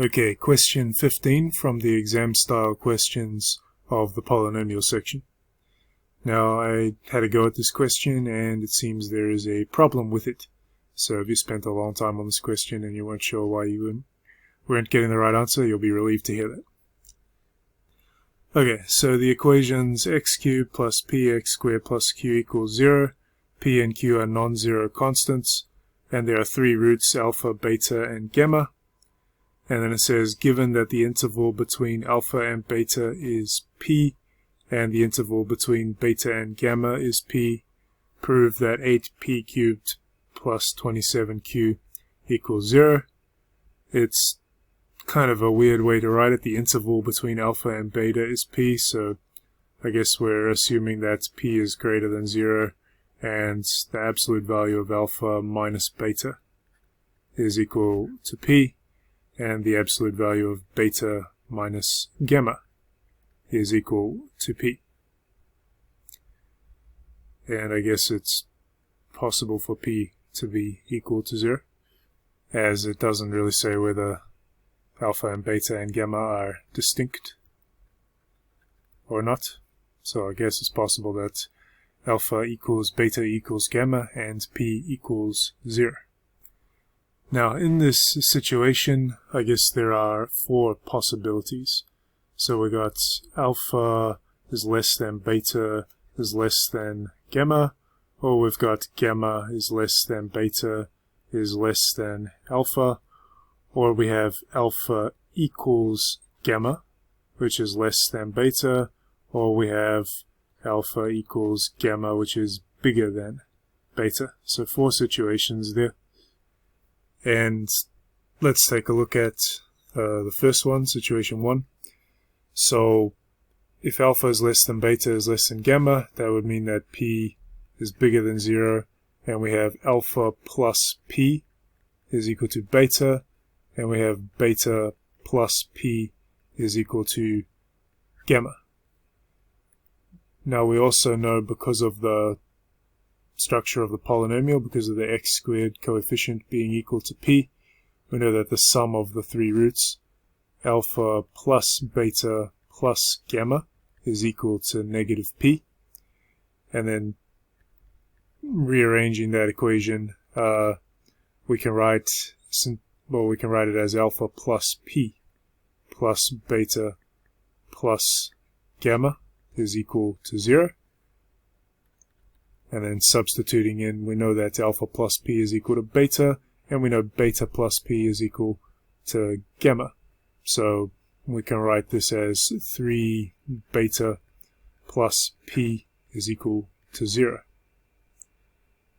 Okay, question 15 from the exam style questions of the polynomial section. Now, I had a go at this question and it seems there is a problem with it. So if you spent a long time on this question and you weren't sure why you weren't getting the right answer, you'll be relieved to hear that. Okay, so the equations x cubed plus px squared plus q equals 0. P and q are non-zero constants, and there are three roots, alpha, beta, and gamma. And then it says, given that the interval between alpha and beta is p, and the interval between beta and gamma is p, prove that 8p cubed plus 27q equals 0. It's kind of a weird way to write it. The interval between alpha and beta is p, so I guess we're assuming that p is greater than 0, and the absolute value of alpha minus beta is equal to p, and the absolute value of beta minus gamma is equal to p. And I guess it's possible for p to be equal to 0, as it doesn't really say whether alpha and beta and gamma are distinct or not. So I guess it's possible that alpha equals beta equals gamma and p equals 0. Now, in this situation, I guess there are four possibilities. So we got alpha is less than beta is less than gamma, or we've got gamma is less than beta is less than alpha, or we have alpha equals gamma, which is less than beta, or we have alpha equals gamma, which is bigger than beta. So four situations there. And let's take a look at the first one, situation 1. So if alpha is less than beta is less than gamma, that would mean that p is bigger than 0, and we have alpha plus p is equal to beta, and we have beta plus p is equal to gamma. Now we also know, because of the structure of the polynomial, because of the x squared coefficient being equal to p, we know that the sum of the three roots, alpha plus beta plus gamma, is equal to negative p. And then rearranging that equation, we can write it as alpha plus p plus beta plus gamma is equal to 0. And then substituting in, we know that alpha plus p is equal to beta, and we know beta plus p is equal to gamma. So we can write this as 3 beta plus p is equal to 0.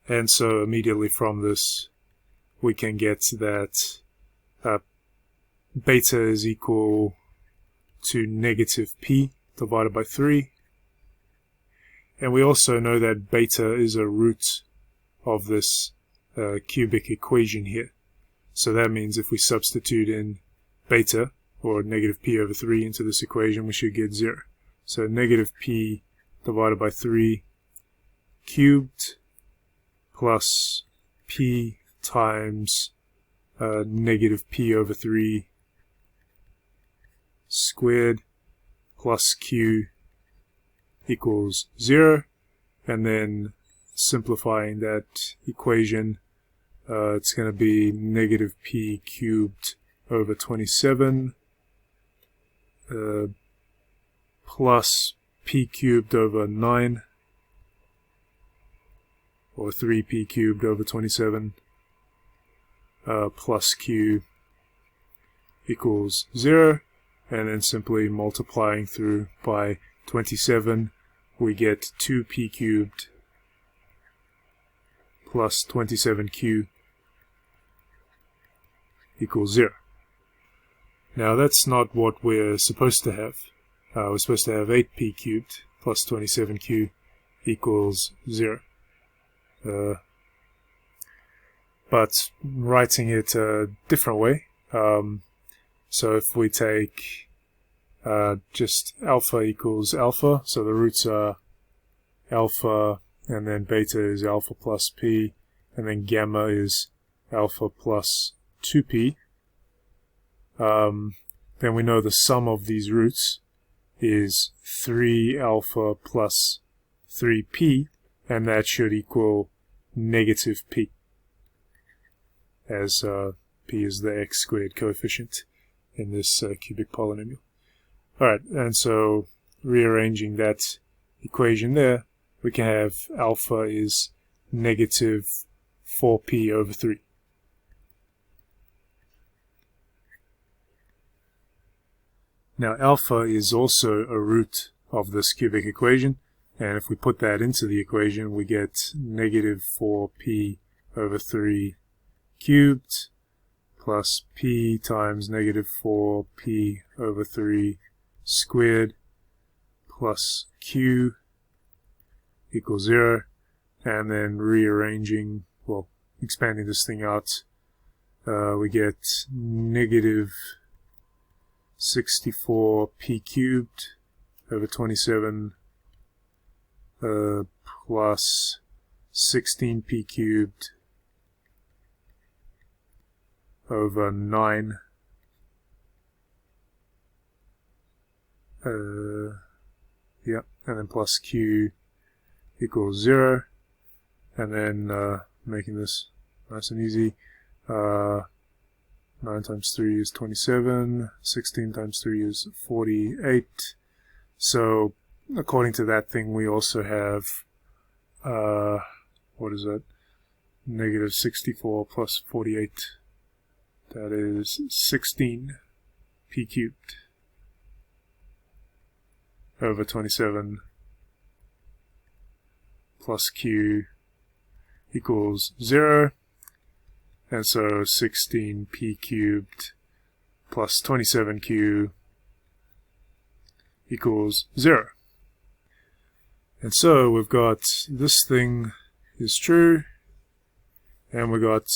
And so immediately from this, we can get that beta is equal to negative p divided by 3. And we also know that beta is a root of this cubic equation here. So that means if we substitute in beta, or negative p over 3, into this equation, we should get 0. So negative p divided by 3 cubed plus p times negative p over 3 squared plus q equals 0. And then simplifying that equation, it's going to be negative p cubed over 27 plus p cubed over 9, or 3p cubed over 27 plus q equals 0. And then simply multiplying through by 27, we get 2p cubed plus 27q equals 0. Now that's not what we're supposed to have. We're supposed to have 8p cubed plus 27q equals 0. But writing it a different way, so if we take just alpha equals alpha, so the roots are alpha, and then beta is alpha plus p, and then gamma is alpha plus 2p. then we know the sum of these roots is 3 alpha plus 3p, and that should equal negative p, as p is the x squared coefficient in this cubic polynomial. Alright, and so rearranging that equation there, we can have alpha is negative 4p over 3. Now alpha is also a root of this cubic equation, and if we put that into the equation, we get negative 4p over 3 cubed plus p times negative 4p over 3 squared plus q equals 0, and then rearranging, well, expanding this thing out, we get negative 64p cubed over 27 plus 16p cubed over 9 yeah, and then plus q equals 0, and then making this nice and easy, 9 times 3 is 27, 16 times 3 is 48. So according to that thing, we also have, what is that, negative 64 plus 48, that is 16p cubed over 27 plus q equals 0, and so 16p cubed plus 27q equals 0. And so we've got this thing is true, and we got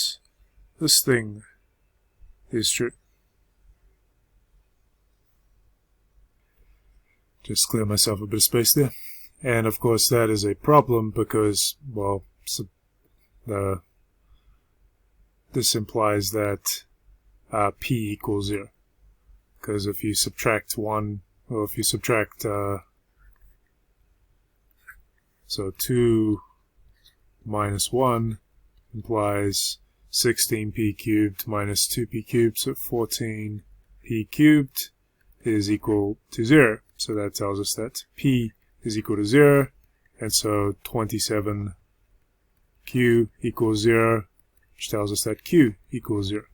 this thing is true. Just clear myself a bit of space there. And of course that is a problem because, well, this implies that p equals 0. Because if you subtract 1, or if you subtract, so 2 minus 1 implies 16p cubed minus 2p cubed, so 14p cubed is equal to 0. So that tells us that p is equal to 0, and so 27q equals 0, which tells us that q equals 0.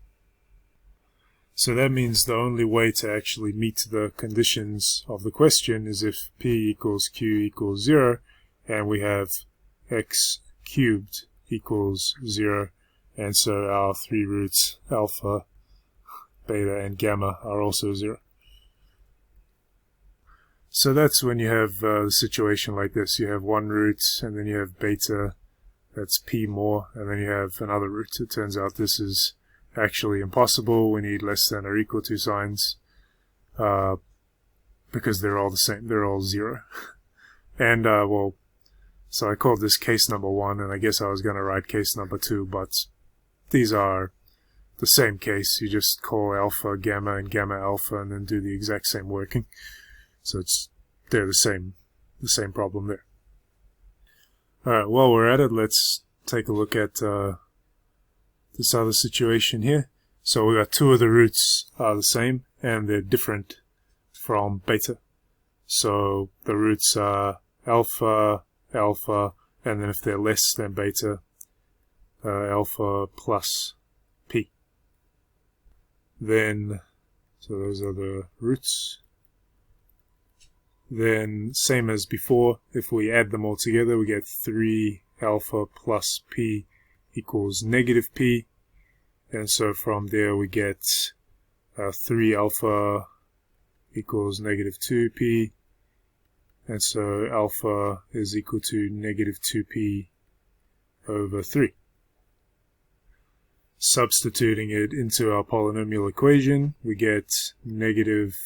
So that means the only way to actually meet the conditions of the question is if p equals q equals 0, and we have x cubed equals 0, and so our three roots, alpha, beta, and gamma, are also 0. So that's when you have the situation like this. You have one root, and then you have beta, that's p more, and then you have another root. It turns out this is actually impossible. We need less than or equal to signs, because they're all the same. They're all 0. And, well, so I called this case number 1, and I guess I was going to write case number 2, but these are the same case. You just call alpha gamma and gamma alpha, and then do the exact same working. So they're the same problem there. Alright, while we're at it, let's take a look at this other situation here. So we got two of the roots are the same, and they're different from beta. So the roots are alpha, alpha, and then if they're less than beta, alpha plus p. Then, so those are the roots. Then, same as before, if we add them all together, we get 3 alpha plus p equals negative p. And so from there we get 3 alpha equals negative 2p. And so alpha is equal to negative 2p over 3. Substituting it into our polynomial equation, we get negative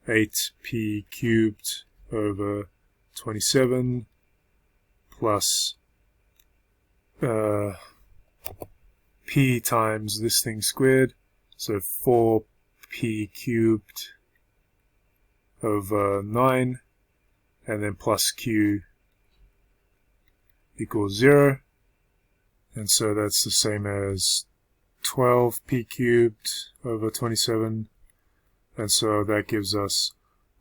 8p cubed over 27 plus p times this thing squared, so 4 p cubed over 9, and then plus q equals 0. And so that's the same as 12p cubed over 27. And so that gives us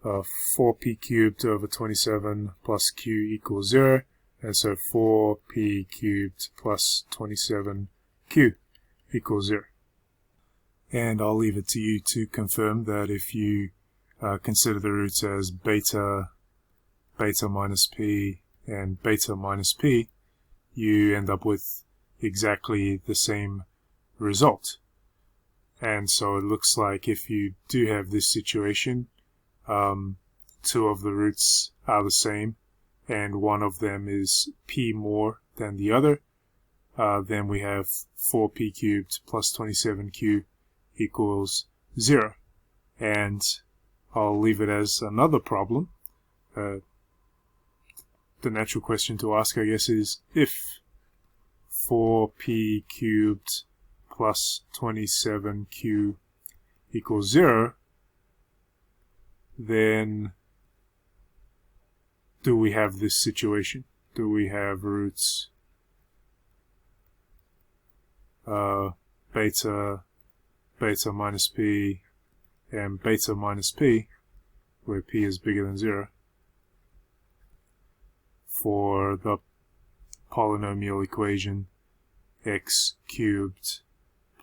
4p cubed over 27 plus q equals 0. And so 4p cubed plus 27q equals 0. And I'll leave it to you to confirm that if you consider the roots as beta minus p, and beta minus p, you end up with exactly the same result. And so it looks like if you do have this situation, two of the roots are the same, and one of them is p more than the other, then we have 4p cubed plus 27q equals 0. And I'll leave it as another problem. The natural question to ask, I guess, is if 4p cubed plus 27q equals 0, then do we have this situation? Do we have roots beta minus p and beta minus p, where p is bigger than 0, for the polynomial equation x cubed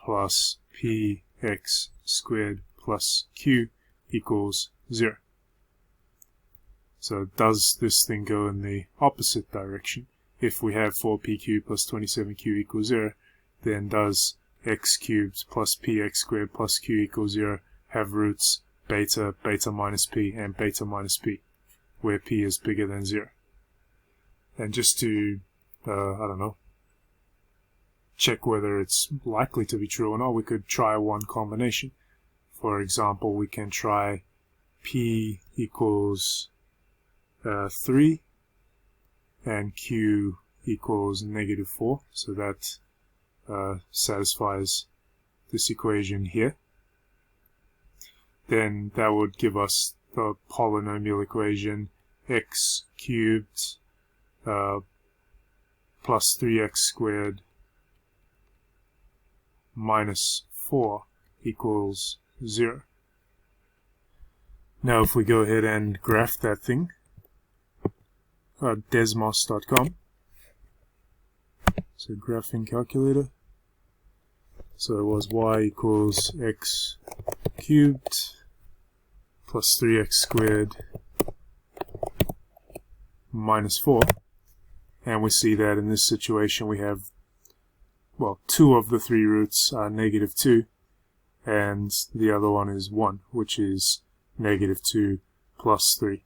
plus px squared plus q equals 0. So does this thing go in the opposite direction? If we have 4p cubed plus 27q equals 0, then does x cubed plus px squared plus q equals 0 have roots beta minus p, and beta minus p, where p is bigger than 0? And just to, I don't know, check whether it's likely to be true or not, we could try one combination. For example, we can try p equals 3 and q equals -4, so that satisfies this equation here. Then that would give us the polynomial equation x cubed plus 3x squared minus 4 equals 0. Now if we go ahead and graph that thing, desmos.com, so graphing calculator, so it was y equals x cubed plus 3x squared minus 4, and we see that in this situation we have, well, two of the three roots are -2, and the other one is 1, which is -2 plus 3.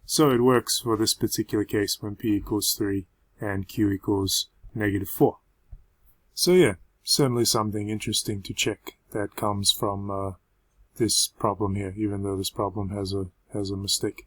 So it works for this particular case when p equals 3 and q equals -4. So yeah, certainly something interesting to check that comes from this problem here, even though this problem has a mistake.